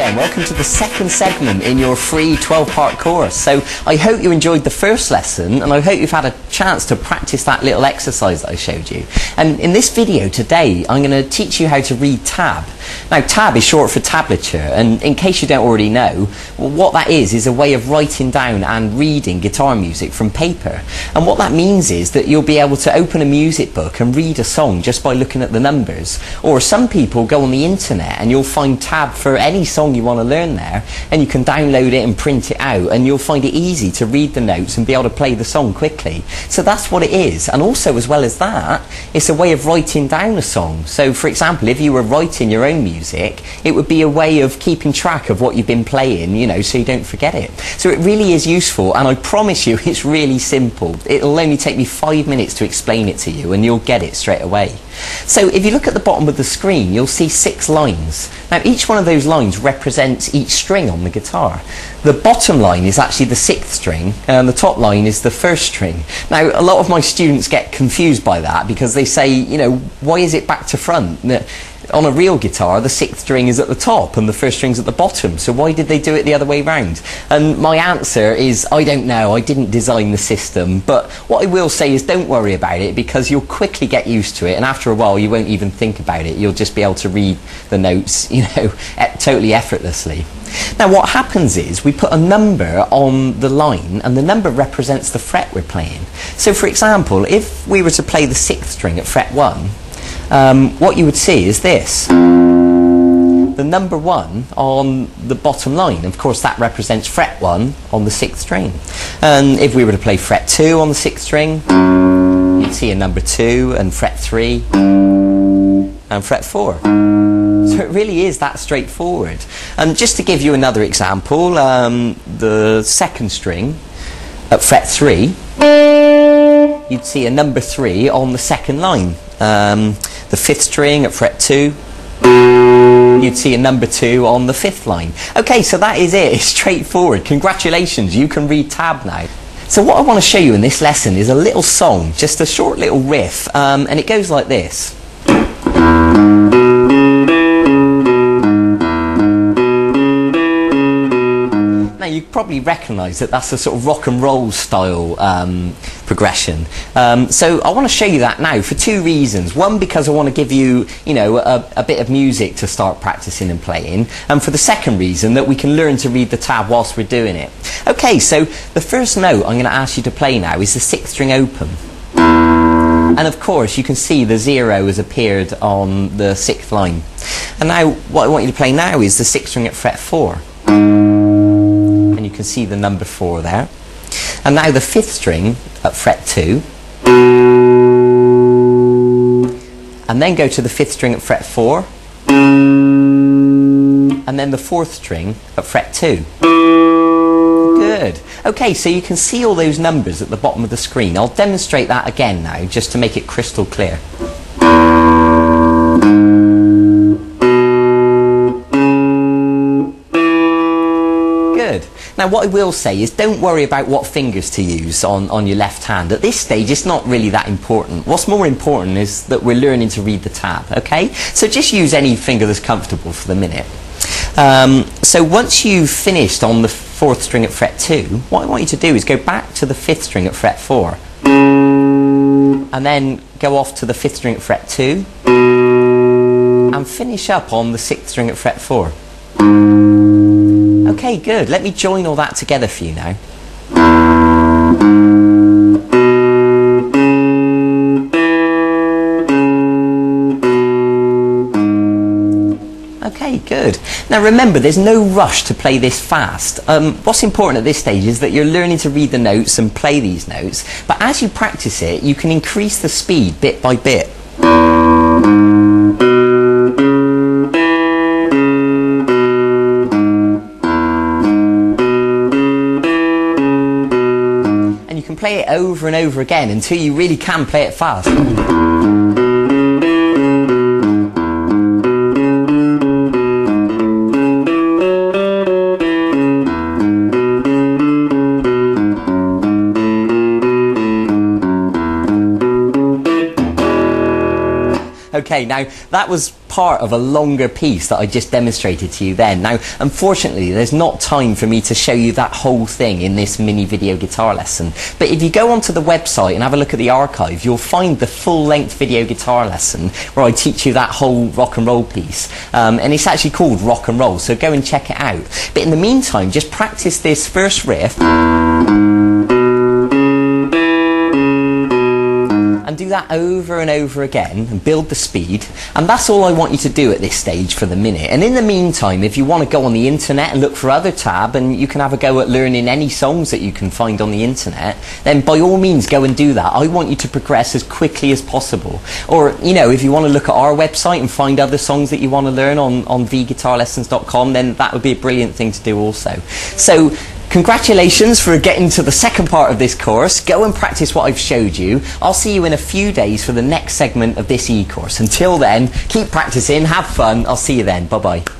again. Welcome to the second segment in your free 12-part course. So I hope you enjoyed the first lesson, and I hope you've had a chance to practice that little exercise that I showed you. And in this video today, I'm going to teach you how to read tab. Now, tab is short for tablature, and in case you don't already know, well, what that is a way of writing down and reading guitar music from paper. And what that means is that you'll be able to open a music book and read a song just by looking at the numbers. Or some people go on the internet and you'll find tab for any song you want to learn there, and you can download it and print it out, and you'll find it easy to read the notes and be able to play the song quickly. So that's what it is. And also, as well as that, it's a way of writing down a song. So for example, if you were writing your own music, it would be a way of keeping track of what you've been playing, you know, so you don't forget it. So it really is useful, and I promise you it's really simple. It'll only take me 5 minutes to explain it to you, and you'll get it straight away. So if you look at the bottom of the screen, you'll see 6 lines. Now each one of those lines represents each string on the guitar. The bottom line is actually the 6th string, and the top line is the 1st string. Now a lot of my students get confused by that because they say, you know, why is it back to front? On a real guitar, the 6th string is at the top and the 1st string's at the bottom, so why did they do it the other way round? And my answer is, I don't know, I didn't design the system, but what I will say is don't worry about it, because you'll quickly get used to it, and after a while you won't even think about it. You'll just be able to read the notes, you know, totally effortlessly. Now what happens is we put a number on the line, and the number represents the fret we're playing. So for example, if we were to play the 6th string at fret 1, what you would see is this. The number 1 on the bottom line, of course that represents fret 1 on the 6th string. And if we were to play fret 2 on the 6th string, you'd see a number 2, and fret 3 and fret 4. So it really is that straightforward. And just to give you another example, the 2nd string at fret 3, you'd see a number 3 on the 2nd line. The 5th string at fret 2, you'd see a number 2 on the 5th line. Okay, so that is it. It's straightforward. Congratulations, you can read tab now. So what I want to show you in this lesson is a little song, just a short little riff, and it goes like this. You probably recognise that that's a sort of rock and roll style progression. So I want to show you that now for 2 reasons. One, because I want to give you, you know, a bit of music to start practicing and playing, and for the second reason, that we can learn to read the tab whilst we're doing it. Okay, so the first note I'm going to ask you to play now is the 6th string open. And of course you can see the 0 has appeared on the 6th line. And now what I want you to play now is the 6th string at fret 4. And you can see the number 4 there. And now the 5th string at fret 2. And then go to the 5th string at fret 4. And then the 4th string at fret 2. Good. Okay, so you can see all those numbers at the bottom of the screen. I'll demonstrate that again now, just to make it crystal clear. Good. Now what I will say is don't worry about what fingers to use on your left hand. At this stage it's not really that important. What's more important is that we're learning to read the tab, okay? So just use any finger that's comfortable for the minute. So once you've finished on the 4th string at fret 2, what I want you to do is go back to the 5th string at fret 4, and then go off to the 5th string at fret 2, and finish up on the 6th string at fret 4. Okay, good. Let me join all that together for you now. Okay, good. Now remember, there's no rush to play this fast. What's important at this stage is that you're learning to read the notes and play these notes, but as you practice it, you can increase the speed bit by bit. And you can play it over and over again until you really can play it fast. Okay, now that was part of a longer piece that I just demonstrated to you then. Now, unfortunately, there's not time for me to show you that whole thing in this mini video guitar lesson. But if you go onto the website and have a look at the archive, you'll find the full-length video guitar lesson where I teach you that whole rock and roll piece. And it's actually called Rock and Roll, so go and check it out. But in the meantime, just practice this first riff. And do that over and over again and build the speed, and that's all I want you to do at this stage for the minute. And in the meantime, if you want to go on the internet and look for other tab and you can have a go at learning any songs that you can find on the internet, then by all means go and do that. I want you to progress as quickly as possible. Or, you know, if you want to look at our website and find other songs that you want to learn on vguitarlessons.com, then that would be a brilliant thing to do also. So congratulations for getting to the second part of this course. Go and practice what I've showed you. I'll see you in a few days for the next segment of this e-course. Until then, keep practicing, have fun. I'll see you then. Bye-bye.